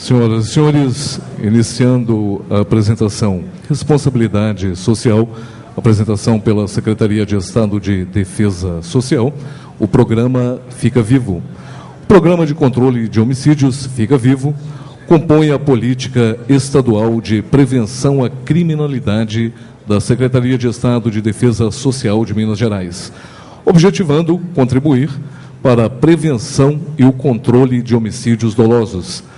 Senhoras e senhores, iniciando a apresentação Responsabilidade Social, apresentação pela Secretaria de Estado de Defesa Social, o programa Fica Vivo. O Programa de Controle de Homicídios Fica Vivo compõe a política estadual de prevenção à criminalidade da Secretaria de Estado de Defesa Social de Minas Gerais, objetivando contribuir para a prevenção e o controle de homicídios dolosos.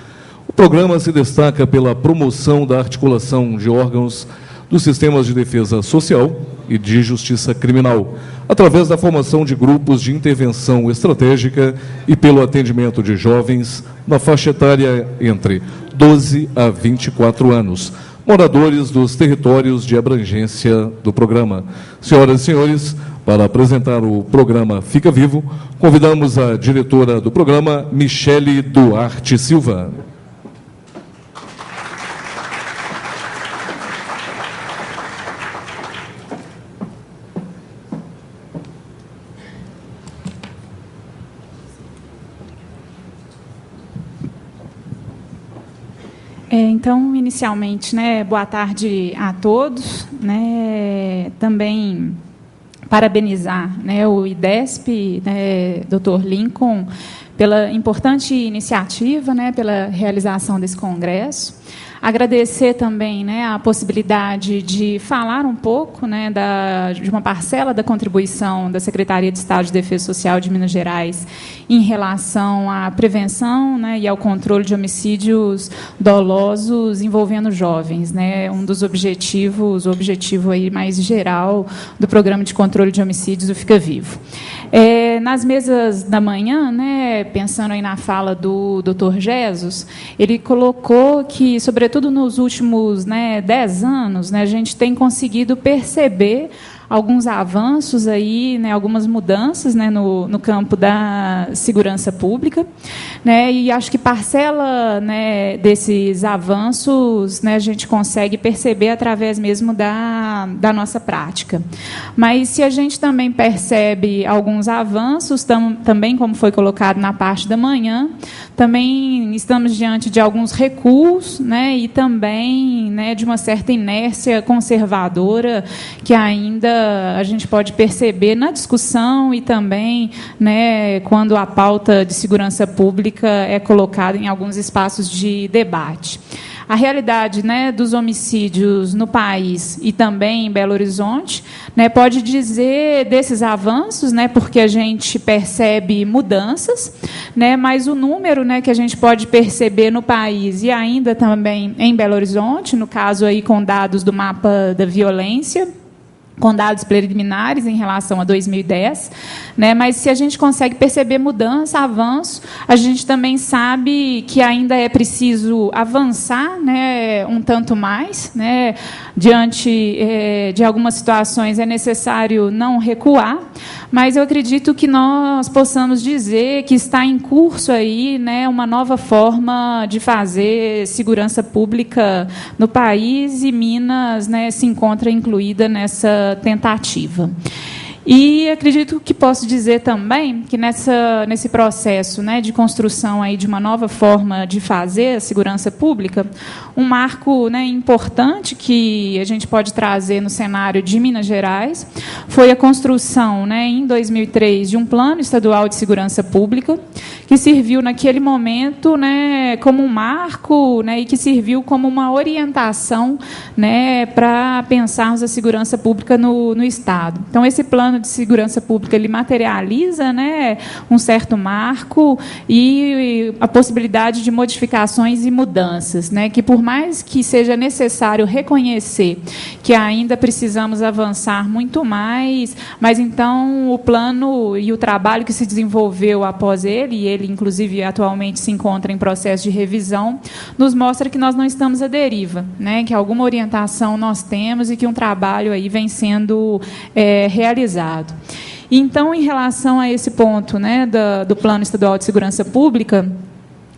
O programa se destaca pela promoção da articulação de órgãos dos sistemas de defesa social e de justiça criminal, através da formação de grupos de intervenção estratégica e pelo atendimento de jovens na faixa etária entre 12 a 24 anos, moradores dos territórios de abrangência do programa. Senhoras e senhores, para apresentar o programa Fica Vivo, convidamos a diretora do programa, Michele Duarte Silva. Então, inicialmente, boa tarde a todos. Também parabenizar o IDESP, Dr. Lincoln, pela importante iniciativa, pela realização desse congresso. Agradecer também a possibilidade de falar um pouco de uma parcela da contribuição da Secretaria de Estado de Defesa Social de Minas Gerais em relação à prevenção e ao controle de homicídios dolosos envolvendo jovens. Um dos objetivos, o objetivo aí mais geral do Programa de Controle de Homicídios, o Fica Vivo. Nas mesas da manhã, pensando aí na fala do Dr. Jesus, ele colocou que, sobretudo nos últimos 10 anos, a gente tem conseguido perceber alguns avanços aí, algumas mudanças no campo da segurança pública, e acho que parcela desses avanços a gente consegue perceber através mesmo da nossa prática. Mas se a gente também percebe alguns avanços, também como foi colocado na parte da manhã, também estamos diante de alguns recuos, e também de uma certa inércia conservadora que ainda a gente pode perceber na discussão e também quando a pauta de segurança pública é colocada em alguns espaços de debate. A realidade dos homicídios no país e também em Belo Horizonte pode dizer desses avanços, porque a gente percebe mudanças, mas o número que a gente pode perceber no país e ainda também em Belo Horizonte, no caso aí com dados do mapa da violência, com dados preliminares em relação a 2010, mas se a gente consegue perceber mudança, avanço, a gente também sabe que ainda é preciso avançar um tanto mais, diante de algumas situações é necessário não recuar, mas eu acredito que nós possamos dizer que está em curso aí uma nova forma de fazer segurança pública no país, e Minas se encontra incluída nessa tentativa. E acredito que posso dizer também que nesse processo de construção aí de uma nova forma de fazer a segurança pública, um marco importante que a gente pode trazer no cenário de Minas Gerais foi a construção, em 2003, de um Plano Estadual de Segurança Pública, que serviu naquele momento como um marco e que serviu como uma orientação para pensarmos a segurança pública no Estado. Então, esse plano de segurança pública ele materializa um certo marco e a possibilidade de modificações e mudanças, que por mais que seja necessário reconhecer que ainda precisamos avançar muito mais, mas então o plano e o trabalho que se desenvolveu após ele, e ele inclusive atualmente se encontra em processo de revisão, nos mostra que nós não estamos à deriva, que alguma orientação nós temos e que um trabalho aí vem sendo realizado. Então, em relação a esse ponto do Plano Estadual de Segurança Pública,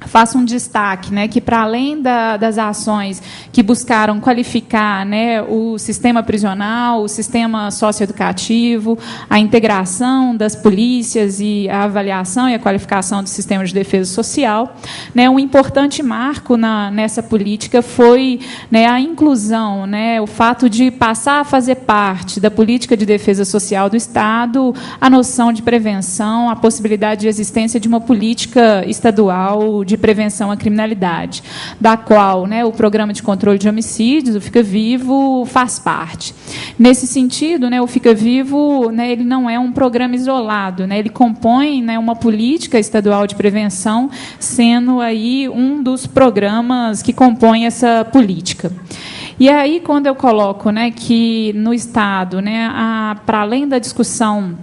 faço um destaque, né, que, para além das ações que buscaram qualificar, né, o sistema prisional, o sistema socioeducativo, a integração das polícias e a avaliação e a qualificação do sistema de defesa social, né, um importante marco nessa política foi, né, a inclusão, né, o fato de passar a fazer parte da política de defesa social do Estado a noção de prevenção, a possibilidade de existência de uma política estadual de prevenção à criminalidade, da qual, né, o Programa de Controle de Homicídios, o Fica Vivo, faz parte. Nesse sentido, né, o Fica Vivo, né, ele não é um programa isolado, né, ele compõe, né, uma política estadual de prevenção, sendo aí um dos programas que compõem essa política. E aí, quando eu coloco, né, que no Estado, né, para além da discussão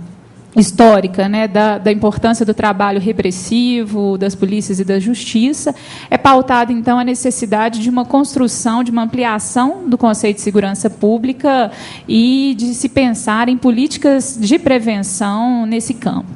histórica, né, da importância do trabalho repressivo das polícias e da justiça, é pautada, então, a necessidade de uma construção, de uma ampliação do conceito de segurança pública e de se pensar em políticas de prevenção nesse campo.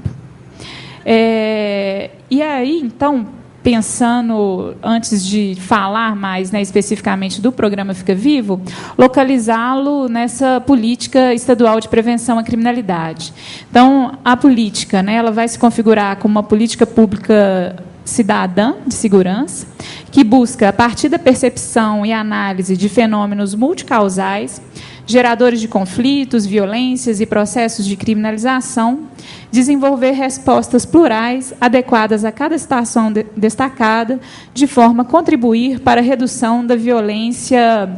E aí, então, pensando, antes de falar mais, né, especificamente do programa Fica Vivo, localizá-lo nessa política estadual de prevenção à criminalidade. Então, a política, né, ela vai se configurar como uma política pública cidadã de segurança, que busca, a partir da percepção e análise de fenômenos multicausais, geradores de conflitos, violências e processos de criminalização, desenvolver respostas plurais, adequadas a cada situação destacada, de forma a contribuir para a redução da violência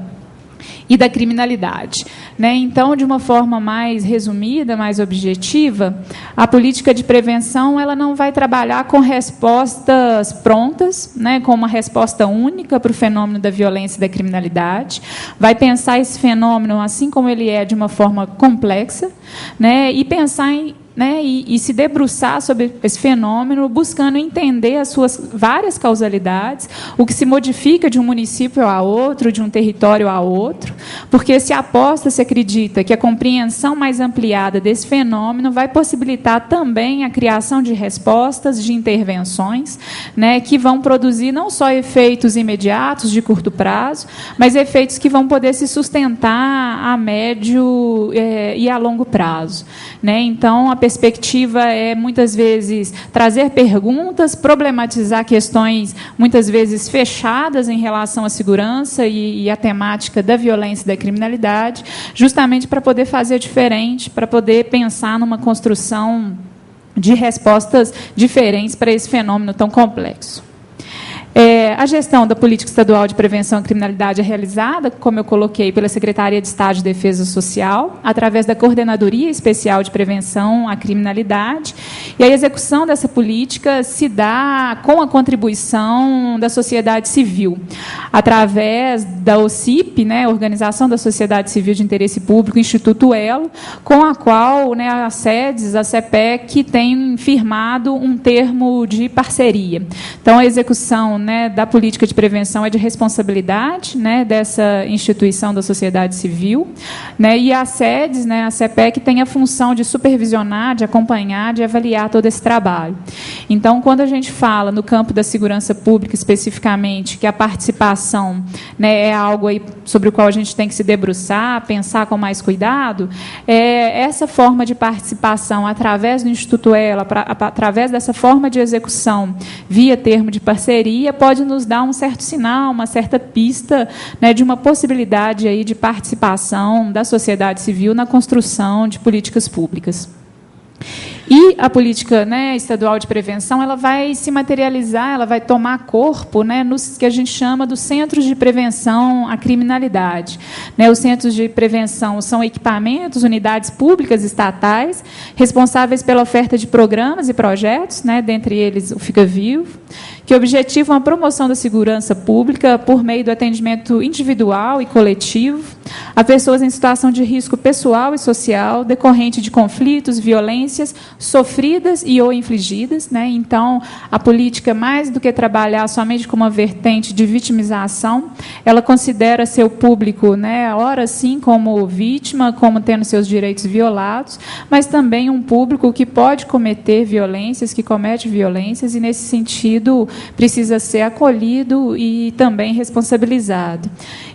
e da criminalidade. Né? Então, de uma forma mais resumida, mais objetiva, a política de prevenção ela não vai trabalhar com respostas prontas, né, com uma resposta única para o fenômeno da violência e da criminalidade, vai pensar esse fenômeno assim como ele é, de uma forma complexa, né, e pensar em e se debruçar sobre esse fenômeno, buscando entender as suas várias causalidades, o que se modifica de um município a outro, de um território a outro, porque se aposta, se acredita que a compreensão mais ampliada desse fenômeno vai possibilitar também a criação de respostas, de intervenções, né, que vão produzir não só efeitos imediatos, de curto prazo, mas efeitos que vão poder se sustentar a médio e a longo prazo. Né? Então, a perspectiva é, muitas vezes, trazer perguntas, problematizar questões, muitas vezes, fechadas em relação à segurança e à temática da violência e da criminalidade, justamente para poder fazer diferente, para poder pensar numa construção de respostas diferentes para esse fenômeno tão complexo. A gestão da política estadual de prevenção à criminalidade é realizada, como eu coloquei, pela Secretaria de Estado de Defesa Social, através da Coordenadoria Especial de Prevenção à Criminalidade, e a execução dessa política se dá com a contribuição da sociedade civil, através da OCIP, né, Organização da Sociedade Civil de Interesse Público, Instituto Elo, com a qual, né, a SEDES, a CEPEC, tem firmado um termo de parceria. Então, a execução, né, da política de prevenção é de responsabilidade, né, dessa instituição da sociedade civil, né, e a SEDES, né, a CEPEC, tem a função de supervisionar, de acompanhar, de avaliar todo esse trabalho. Então, quando a gente fala no campo da segurança pública, especificamente, que a participação, né, é algo aí sobre o qual a gente tem que se debruçar, pensar com mais cuidado, essa forma de participação através do Instituto Elo, através dessa forma de execução via termo de parceria, pode nos dar um certo sinal, uma certa pista, né, de uma possibilidade aí de participação da sociedade civil na construção de políticas públicas. E a política, né, estadual de prevenção, ela vai se materializar, ela vai tomar corpo, né, nos que a gente chama dos centros de prevenção à criminalidade. Né, os centros de prevenção são equipamentos, unidades públicas estatais, responsáveis pela oferta de programas e projetos, né, dentre eles o Fica Vivo, que objetivam a promoção da segurança pública por meio do atendimento individual e coletivo, a pessoas em situação de risco pessoal e social decorrente de conflitos, violências sofridas e ou infligidas, né? Então, a política, mais do que trabalhar somente com uma vertente de vitimização, ela considera seu público, né, ora sim como vítima, como tendo seus direitos violados, mas também um público que pode cometer violências, que comete violências, e, nesse sentido, precisa ser acolhido e também responsabilizado.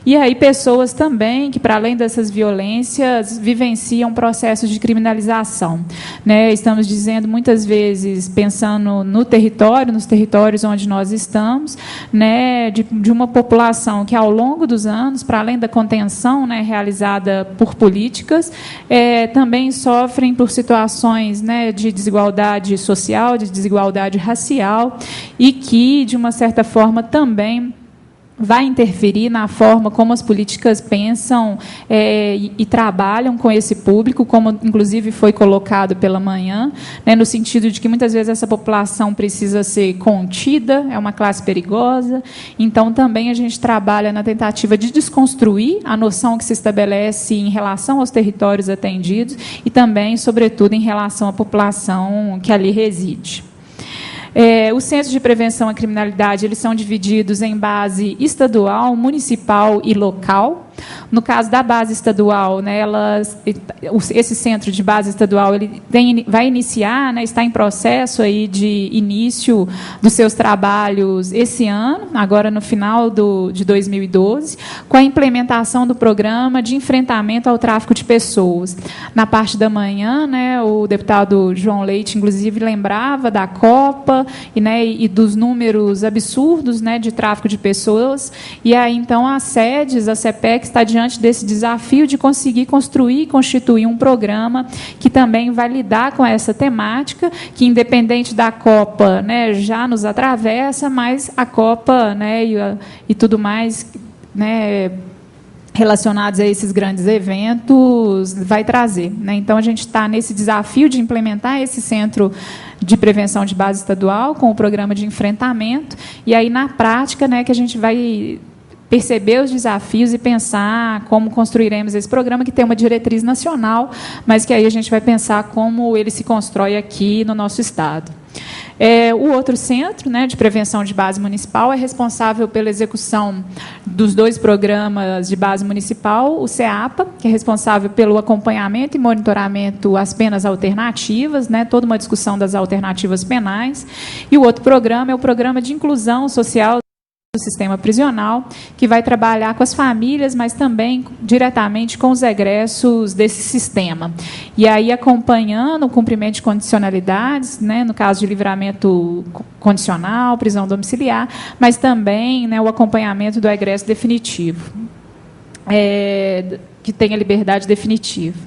E aí pessoas também que, para além dessas violências, vivenciam processos de criminalização, né? Estamos dizendo, muitas vezes, pensando no território, nos territórios onde nós estamos, né, de uma população que, ao longo dos anos, para além da contenção, né, realizada por políticas, também sofrem por situações, né, de desigualdade social, de desigualdade racial, e que, de uma certa forma, também vai interferir na forma como as políticas pensam e trabalham com esse público, como, inclusive, foi colocado pela manhã, né, no sentido de que, muitas vezes, essa população precisa ser contida, é uma classe perigosa. Então, também a gente trabalha na tentativa de desconstruir a noção que se estabelece em relação aos territórios atendidos e também, sobretudo, em relação à população que ali reside. Os centros de prevenção à criminalidade, eles são divididos em base estadual, municipal e local. No caso da base estadual, né, esse centro de base estadual vai iniciar, né, está em processo aí de início dos seus trabalhos esse ano, agora no final de 2012, com a implementação do programa de enfrentamento ao tráfico de pessoas. Na parte da manhã, né, o deputado João Leite, inclusive, lembrava da Copa e dos números absurdos, né, de tráfico de pessoas. E aí, então, a CEPEC está diante desse desafio de conseguir construir e constituir um programa que também vai lidar com essa temática, que, independente da Copa, né, já nos atravessa, mas a Copa, né, e tudo mais, né, relacionados a esses grandes eventos, vai trazer, né? Então, a gente está nesse desafio de implementar esse centro de prevenção de base estadual com o programa de enfrentamento, e aí, na prática, né, que a gente vai perceber os desafios e pensar como construiremos esse programa, que tem uma diretriz nacional, mas que aí a gente vai pensar como ele se constrói aqui no nosso Estado. O outro centro, né, de prevenção de base municipal é responsável pela execução dos 2 programas de base municipal, o CEAPA, que é responsável pelo acompanhamento e monitoramento às penas alternativas, né, toda uma discussão das alternativas penais, e o outro programa é o Programa de Inclusão Social do sistema prisional, que vai trabalhar com as famílias, mas também diretamente com os egressos desse sistema. E aí, acompanhando o cumprimento de condicionalidades, né, no caso de livramento condicional, prisão domiciliar, mas também, né, o acompanhamento do egresso definitivo, que tenha liberdade definitiva.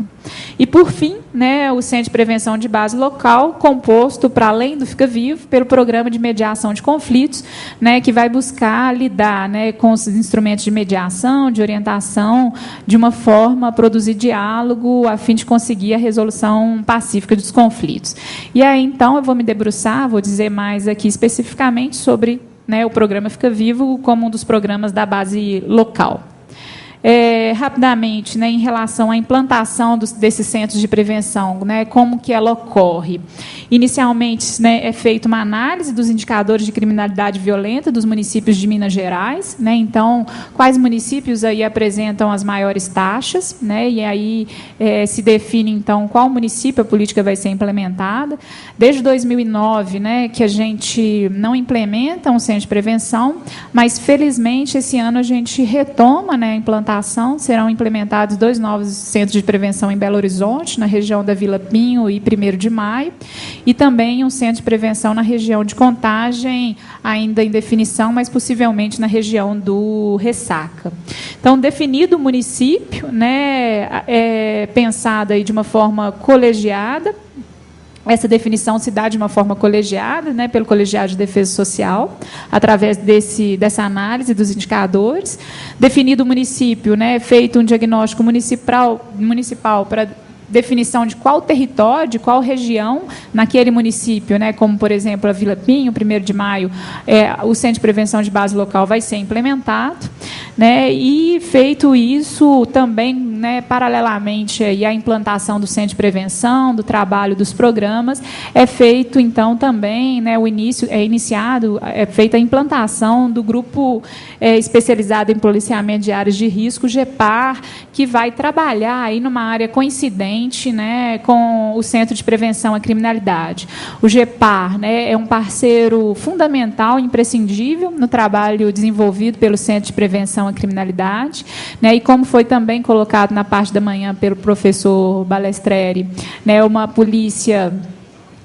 E, por fim, né, o Centro de Prevenção de Base Local, composto, para além do Fica Vivo, pelo Programa de Mediação de Conflitos, né, que vai buscar lidar, né, com os instrumentos de mediação, de orientação, de uma forma a produzir diálogo, a fim de conseguir a resolução pacífica dos conflitos. E aí, então, eu vou me debruçar, vou dizer mais aqui especificamente sobre, né, o Programa Fica Vivo como um dos programas da base local. Rapidamente, né, em relação à implantação desses centros de prevenção, né, como que ela ocorre. Inicialmente, né, é feita uma análise dos indicadores de criminalidade violenta dos municípios de Minas Gerais, né, então, quais municípios aí apresentam as maiores taxas, né, e aí se define, então, qual município a política vai ser implementada. Desde 2009, né, que a gente não implementa um centro de prevenção, mas, felizmente, esse ano a gente retoma, né, a implantação. Serão implementados 2 novos centros de prevenção em Belo Horizonte, na região da Vila Pinho e 1º de Maio, e também um centro de prevenção na região de Contagem, ainda em definição, mas possivelmente na região do Ressaca. Então, definido o município, né, pensada aí de uma forma colegiada. Essa definição se dá de uma forma colegiada, né, pelo Colegiado de Defesa Social, através dessa análise dos indicadores. Definido o município, né, feito um diagnóstico municipal para definição de qual território, de qual região naquele município, né, como, por exemplo, a Vila Pinho, 1º de maio, o Centro de Prevenção de Base Local vai ser implementado, né, e, feito isso, também, né, paralelamente à implantação do Centro de Prevenção, do trabalho dos programas, é feito, então, também, né, feita a implantação do grupo especializado em policiamento de áreas de risco, GEPAR, que vai trabalhar aí numa área coincidente, né, com o Centro de Prevenção à Criminalidade. O GEPAR, né, é um parceiro fundamental, imprescindível, no trabalho desenvolvido pelo Centro de Prevenção à Criminalidade, né, e como foi também colocado na parte da manhã pelo professor Balestreri, né, uma polícia,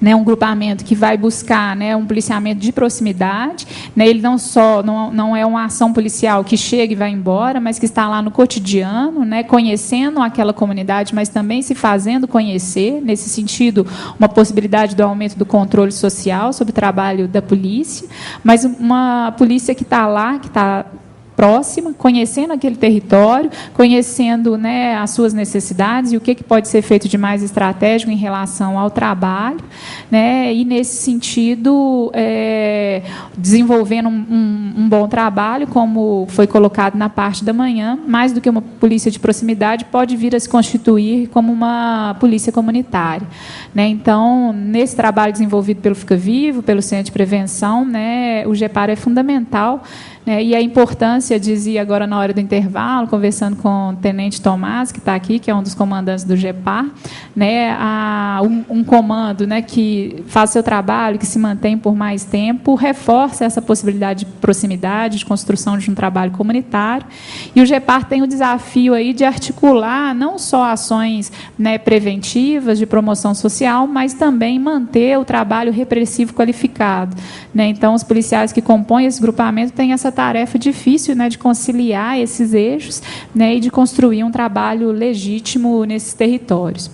né, um grupamento que vai buscar, né, um policiamento de proximidade, né, ele não é uma ação policial que chega e vai embora, mas que está lá no cotidiano, né, conhecendo aquela comunidade, mas também se fazendo conhecer, nesse sentido, uma possibilidade do aumento do controle social sobre o trabalho da polícia, mas uma polícia que está lá, que está próxima, conhecendo aquele território, conhecendo, né, as suas necessidades e o que pode ser feito de mais estratégico em relação ao trabalho, né, e, nesse sentido, desenvolvendo um bom trabalho, como foi colocado na parte da manhã, mais do que uma polícia de proximidade, pode vir a se constituir como uma polícia comunitária, né. Então, nesse trabalho desenvolvido pelo Fica Vivo, pelo Centro de Prevenção, né, o GEPAR é fundamental, né, e a importância, dizia agora na hora do intervalo, conversando com o tenente Tomás, que está aqui, que é um dos comandantes do GEPAR, né, um comando, né, que faz seu trabalho, que se mantém por mais tempo, reforça essa possibilidade de proximidade, de construção de um trabalho comunitário. E o GEPAR tem o desafio aí de articular não só ações, né, preventivas, de promoção social, mas também manter o trabalho repressivo qualificado, né. Então, os policiais que compõem esse grupamento têm essa tarefa difícil, né, de conciliar esses eixos, né, e de construir um trabalho legítimo nesses territórios.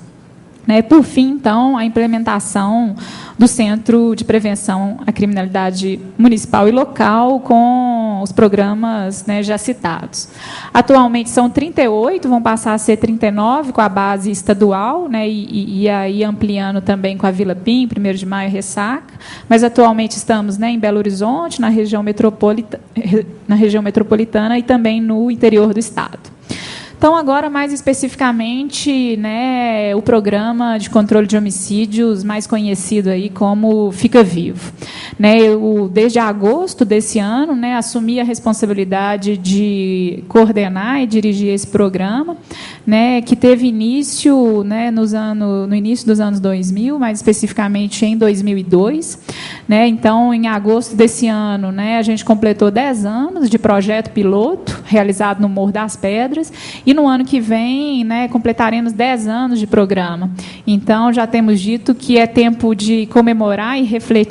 Né, por fim, então, a implementação do Centro de Prevenção à Criminalidade Municipal e Local, com os programas, né, já citados. Atualmente são 38, vão passar a ser 39 com a base estadual, né, e aí ampliando também com a Vila Pinho, 1º de maio, Ressaca, mas atualmente estamos, né, em Belo Horizonte, na região metropolitana e também no interior do estado. Então, agora, mais especificamente, né, o programa de controle de homicídios, mais conhecido aí como Fica Vivo. Né, desde agosto desse ano, né, assumi a responsabilidade de coordenar e dirigir esse programa, né, que teve início, né, no início dos anos 2000, mais especificamente em 2002. Né, então, em agosto desse ano, né, a gente completou 10 anos de projeto piloto, realizado no Morro das Pedras, e no ano que vem, né, completaremos 10 anos de programa. Então, já temos dito que é tempo de comemorar e refletir